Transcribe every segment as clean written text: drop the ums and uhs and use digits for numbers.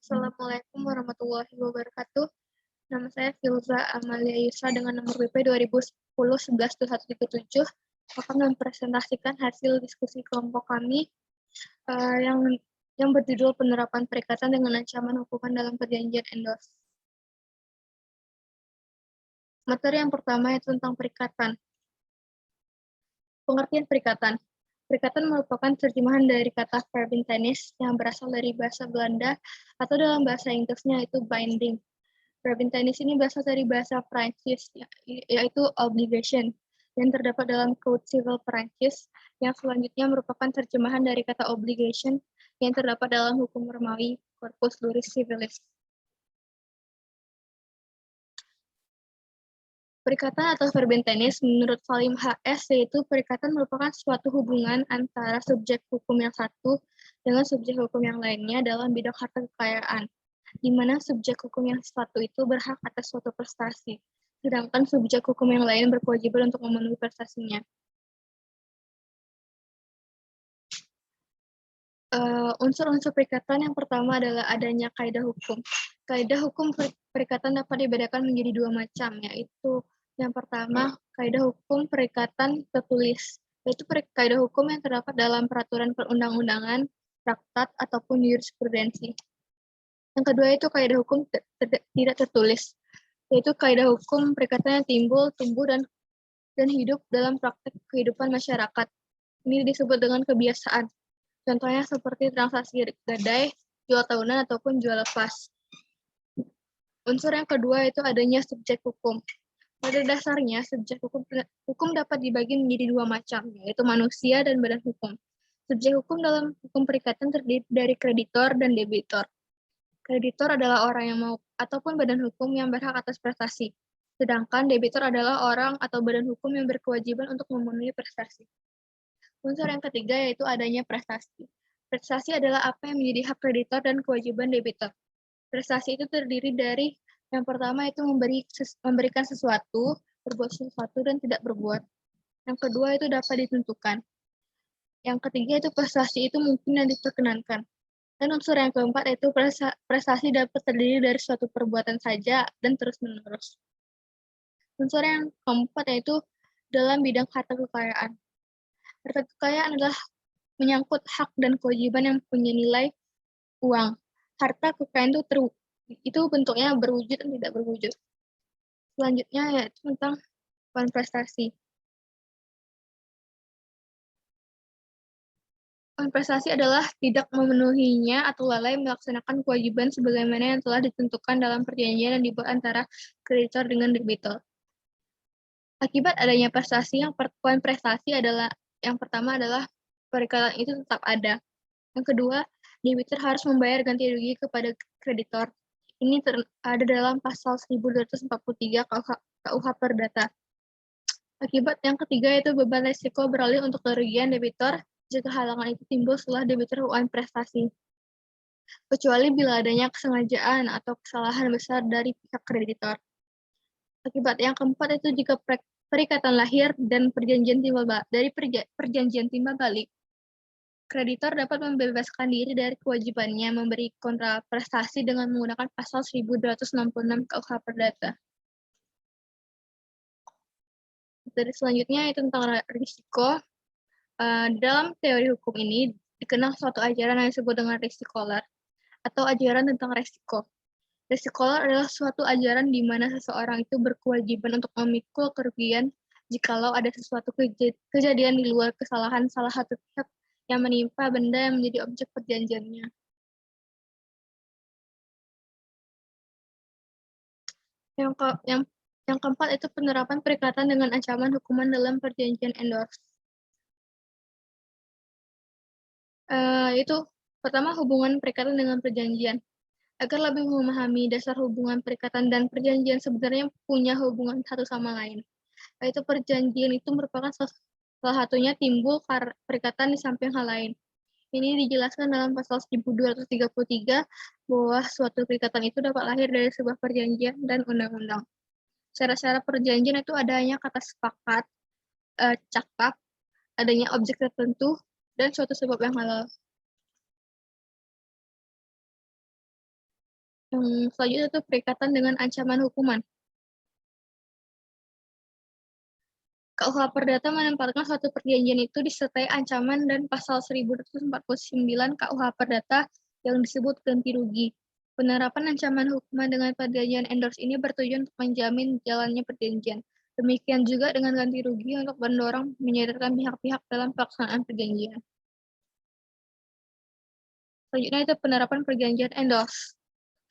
Assalamualaikum warahmatullahi wabarakatuh. Nama saya Filza Amalia Yusra dengan nomor BP 2010-11-2137 akan mempresentasikan hasil diskusi kelompok kami yang berjudul penerapan perikatan dengan ancaman hukuman dalam perjanjian endorse. Materi yang pertama yaitu tentang perikatan. Pengertian perikatan. Perikatan merupakan terjemahan dari kata verbintenis yang berasal dari bahasa Belanda atau dalam bahasa Inggrisnya itu binding. Verbintenis ini berasal dari bahasa Prancis, yaitu obligation, yang terdapat dalam Code Civil Prancis, yang selanjutnya merupakan terjemahan dari kata obligation yang terdapat dalam hukum Romawi Corpus Juris Civilis. Perikatan atau verbintenis menurut Salim HS yaitu perikatan merupakan suatu hubungan antara subjek hukum yang satu dengan subjek hukum yang lainnya dalam bidang harta kekayaan, di mana subjek hukum yang satu itu berhak atas suatu prestasi, sedangkan subjek hukum yang lain berkewajiban untuk memenuhi prestasinya. Unsur-unsur perikatan yang pertama adalah adanya kaidah hukum. Kaidah hukum perikatan dapat dibedakan menjadi dua macam, yaitu yang pertama, kaidah hukum perikatan tertulis, yaitu kaidah hukum yang terdapat dalam peraturan perundang-undangan, traktat, ataupun jurisprudensi. Yang kedua itu kaidah hukum tidak tertulis, yaitu kaidah hukum perikatan yang timbul, tumbuh, dan hidup dalam praktek kehidupan masyarakat. Ini disebut dengan kebiasaan. Contohnya seperti transaksi gadai, jual tahunan, ataupun jual lepas. Unsur yang kedua itu adanya subjek hukum. Pada dasarnya, subjek hukum dapat dibagi menjadi dua macam, yaitu manusia dan badan hukum. Subjek hukum dalam hukum perikatan terdiri dari kreditor dan debitor. Kreditor adalah orang yang mau ataupun badan hukum yang berhak atas prestasi. Sedangkan debitor adalah orang atau badan hukum yang berkewajiban untuk memenuhi prestasi. Unsur yang ketiga yaitu adanya prestasi. Prestasi adalah apa yang menjadi hak kreditor dan kewajiban debitor. Prestasi itu terdiri dari yang pertama itu memberikan sesuatu, berbuat sesuatu, dan tidak berbuat. Yang kedua itu dapat ditentukan. Yang ketiga itu prestasi itu mungkin dan diperkenankan. Dan unsur yang keempat yaitu prestasi dapat terdiri dari suatu perbuatan saja dan terus-menerus. Unsur yang keempat yaitu dalam bidang harta kekayaan. Harta kekayaan adalah menyangkut hak dan kewajiban yang punya nilai uang. Harta kekayaan itu bentuknya berwujud dan tidak berwujud. Selanjutnya yaitu tentang poin prestasi. Poin prestasi adalah tidak memenuhinya atau lalai melaksanakan kewajiban sebagaimana yang telah ditentukan dalam perjanjian yang dibuat antara kreditor dengan debitor. Akibat adanya prestasi, poin prestasi adalah yang pertama adalah perikatan itu tetap ada. Yang kedua, debitor harus membayar ganti rugi kepada kreditor. Ini ada dalam pasal 1243 KUH Perdata. Akibat yang ketiga yaitu beban risiko beralih untuk kerugian debitor jika halangan itu timbul setelah debitor UN prestasi. Kecuali bila adanya kesengajaan atau kesalahan besar dari pihak kreditor. Akibat yang keempat itu jika perikatan lahir dan perjanjian timbal balik, kreditor dapat membebaskan diri dari kewajibannya memberi kontraprestasi dengan menggunakan pasal 1266 KUH Perdata. Dari selanjutnya itu tentang risiko. Dalam teori hukum ini dikenal suatu ajaran yang disebut dengan risikoler atau ajaran tentang risiko. Risikoler adalah suatu ajaran di mana seseorang itu berkewajiban untuk memikul kerugian jikalau ada sesuatu kejadian di luar kesalahan salah satu pihak yang menimpa benda yang menjadi objek perjanjiannya. Yang keempat itu penerapan perikatan dengan ancaman hukuman dalam perjanjian endorse. Itu pertama hubungan perikatan dengan perjanjian. Agar lebih memahami dasar hubungan perikatan dan perjanjian sebenarnya punya hubungan satu sama lain. Yaitu perjanjian itu merupakan salah satunya timbul perikatan di samping hal lain. Ini dijelaskan dalam pasal 1233 bahwa suatu perikatan itu dapat lahir dari sebuah perjanjian dan undang-undang. Syarat-syarat perjanjian itu adanya kata sepakat, cakap, adanya objek tertentu, dan suatu sebab yang halal. Yang selanjutnya itu perikatan dengan ancaman hukuman. KUH Perdata menempatkan suatu perjanjian itu disertai ancaman dan pasal 1249 KUH Perdata yang disebut ganti rugi. Penerapan ancaman hukuman dengan perjanjian endorse ini bertujuan untuk menjamin jalannya perjanjian. Demikian juga dengan ganti rugi untuk mendorong menyadarkan pihak-pihak dalam pelaksanaan perjanjian. Selanjutnya itu penerapan perjanjian endorse.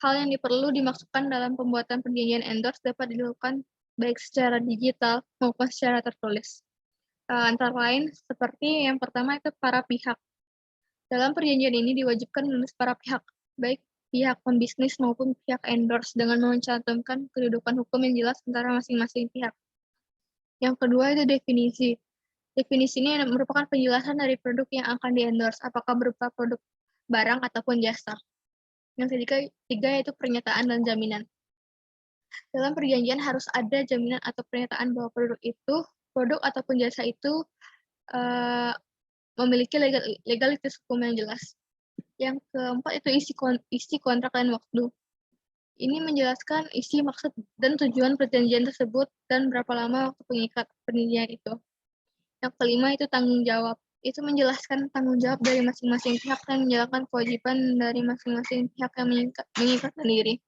Hal yang perlu dimaksudkan dalam pembuatan perjanjian endorse dapat dilakukan baik secara digital maupun secara tertulis. Antara lain seperti yang pertama itu para pihak. Dalam perjanjian ini diwajibkan menulis para pihak, baik pihak pembisnis maupun pihak endorse dengan mencantumkan kedudukan hukum yang jelas antara masing-masing pihak. Yang kedua itu definisi. Definisi ini merupakan penjelasan dari produk yang akan di-endorse, apakah berupa produk barang ataupun jasa. Yang ketiga yaitu pernyataan dan jaminan. Dalam perjanjian harus ada jaminan atau pernyataan bahwa produk ataupun jasa itu memiliki legalitas hukum yang jelas. Yang keempat itu isi kontrak dan waktu. Ini menjelaskan isi, maksud, dan tujuan perjanjian tersebut dan berapa lama waktu pengikat perjanjian itu. Yang kelima itu tanggung jawab. Itu menjelaskan tanggung jawab dari masing-masing pihak dan menjalankan kewajiban dari masing-masing pihak yang mengikatkan diri.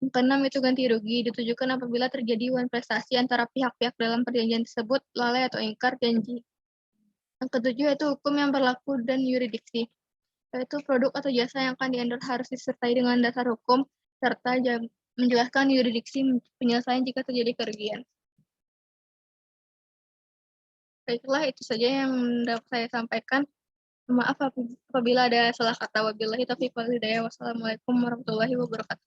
Yang keenam itu ganti rugi, ditujukan apabila terjadi wan prestasi antara pihak-pihak dalam perjanjian tersebut, lalai atau ingkar janji. Yang ketujuh itu hukum yang berlaku dan yuridiksi, yaitu produk atau jasa yang akan di-endorse harus disertai dengan dasar hukum, serta menjelaskan yuridiksi penyelesaian jika terjadi kerugian. Baiklah, itu saja yang dapat saya sampaikan. Maaf apabila ada salah kata. Wabillahi taufiq wal hidayah. Wassalamualaikum warahmatullahi wabarakatuh.